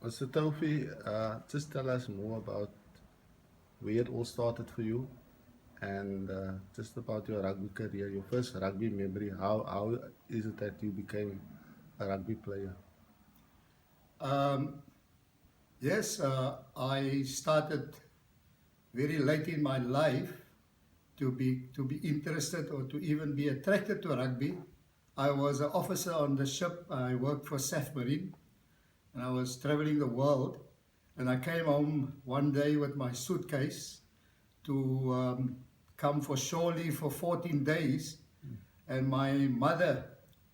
So Taufi, just tell us more about where it all started for you and just about your rugby career, your first rugby memory. How is it that you became a rugby player? Um, yes, I started very late in my life to be interested or to even be attracted to rugby. I was an officer on the ship. I worked for SAF Marine, and I was traveling the world. And I came home one day with my suitcase to come for shore leave for 14 days. And my mother,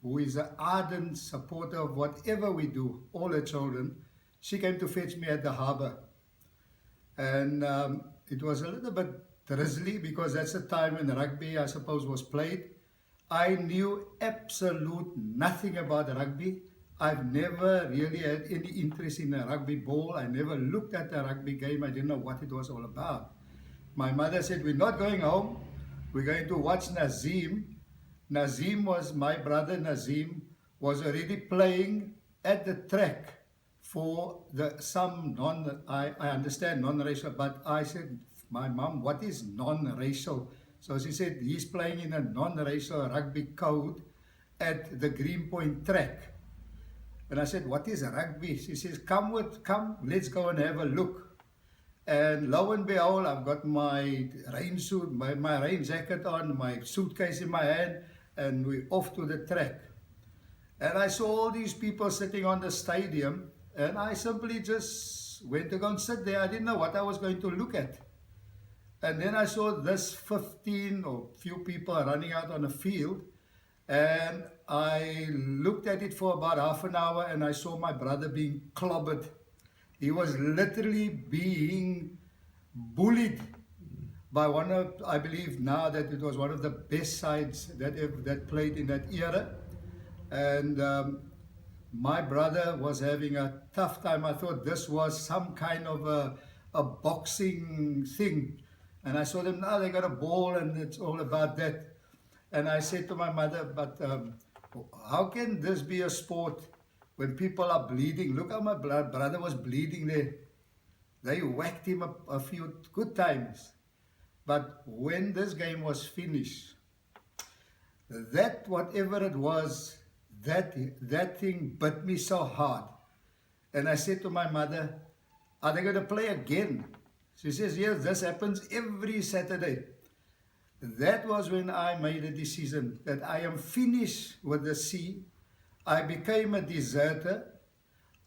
who is an ardent supporter of whatever we do, all her children, she came to fetch me at the harbour. And it was a little bit drizzly because that's the time when rugby, I suppose, was played. I knew absolute nothing about rugby. I've never really had any interest in a rugby ball. I never looked at a rugby game. I didn't know what it was all about. My mother said, "We're not going home. We're going to watch Nazim." Nazim was my brother. Nazim was already playing at the track for the some non. I understand non-racial, but I said, my mom, what is non-racial? So she said he's playing in a non-racial rugby code at the Greenpoint track. And I said, what is rugby? She says, come, let's go and have a look. And lo and behold, I've got my rain suit, my rain jacket on, my suitcase in my hand, and we're off to the track. And I saw all these people sitting on the stadium, and I simply just went to go and sit there. I didn't know what I was going to look at. And then I saw this 15 or few people running out on the field, and I looked at it for about half an hour, and I saw my brother being clobbered. He was literally being bullied by one of, I believe now that it was one of the best sides that played in that era. And my brother was having a tough time. I thought this was some kind of a boxing thing. And I saw them, now they got a ball and it's all about that. And I said to my mother, but how can this be a sport when people are bleeding? Look how my brother was bleeding there. They whacked him a few good times. But when this game was finished, that whatever it was, that thing bit me so hard. And I said to my mother, are they going to play again? She says, yes, this happens every Saturday. That was when I made a decision that I am finished with the sea. I became a deserter.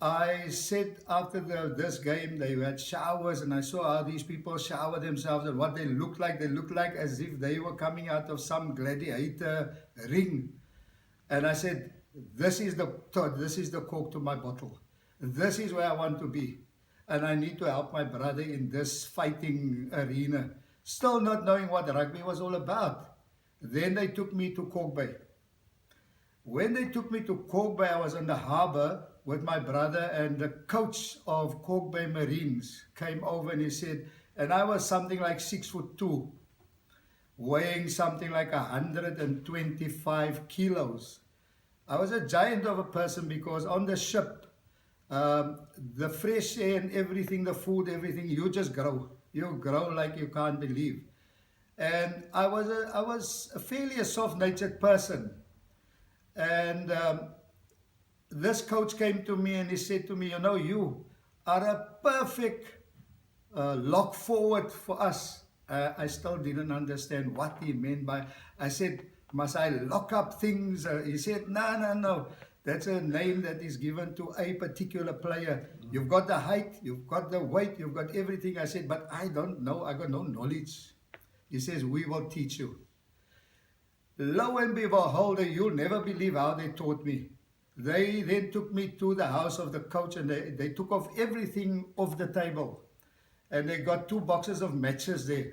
I said after this game, they had showers, and I saw how these people shower themselves and what they looked like. They looked like as if they were coming out of some gladiator ring. And I said, this is the cork to my bottle. This is where I want to be. And I need to help my brother in this fighting arena. Still not knowing what rugby was all about. Then they took me to Cork Bay. When they took me to Cork Bay, I was on the harbour with my brother, and the coach of Cork Bay Marines came over and he said, and I was something like 6'2", weighing something like 125 kilos. I was a giant of a person because on the ship, the fresh air and everything, the food, everything, you just grow. You grow like you can't believe. And I was a fairly soft-natured person. And this coach came to me and he said to me, you know, you are a perfect lock forward for us. I still didn't understand what he meant by, I said, must I lock up things? He said, no. That's a name that is given to a particular player. You've got the height, you've got the weight, you've got everything. I said, but I don't know, I got no knowledge. He says, we will teach you. Lo and behold, you'll never believe how they taught me. They then took me to the house of the coach, and they took off everything off the table. And they got 2 boxes of matches there.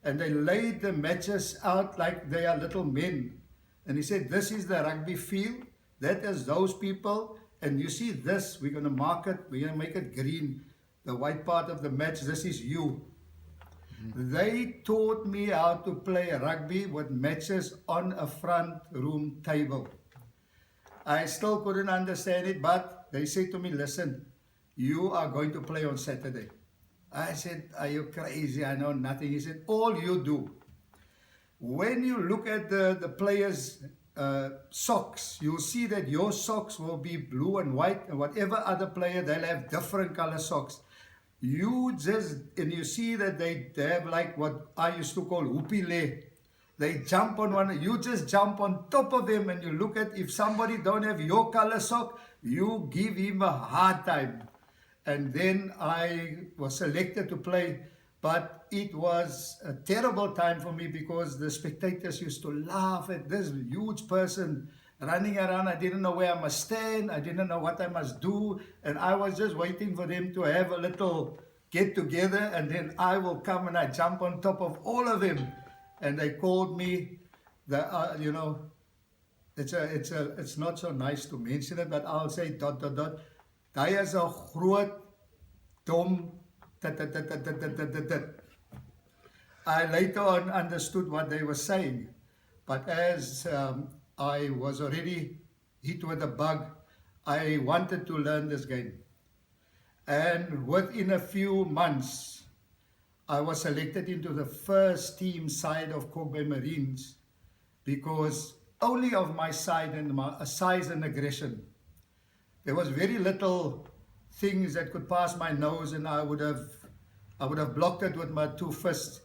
And they laid the matches out like they are little men. And he said, this is the rugby field. That is those people. And you see this, we're going to mark it, we're going to make it green. The white part of the match, this is you. They taught me how to play rugby with matches on a front room table. I still couldn't understand it, but they said to me, listen, you are going to play on Saturday. I said, are you crazy? I know nothing. He said, all you do, when you look at the players' socks, you'll see that your socks will be blue and white, and whatever other player, they'll have different color socks. You see that they have like what I used to call hoopile. They jump on one, you just jump on top of them, and you look at, if somebody don't have your color sock, you give him a hard time. And then I was selected to play, but it was a terrible time for me because the spectators used to laugh at this huge person running around. I didn't know where I must stand. I didn't know what I must do. And I was just waiting for them to have a little get together, and then I will come and I jump on top of all of them. And they called me, it's not so nice to mention it, but I'll say ... Hy is 'n groot, dom, I later on understood what they were saying, but as I was already hit with a bug, I wanted to learn this game. And within a few months, I was selected into the first team side of Kalk Bay Marines because only of my side and my size and aggression. There was very little things that could pass my nose, and I would have blocked it with my 2 fists.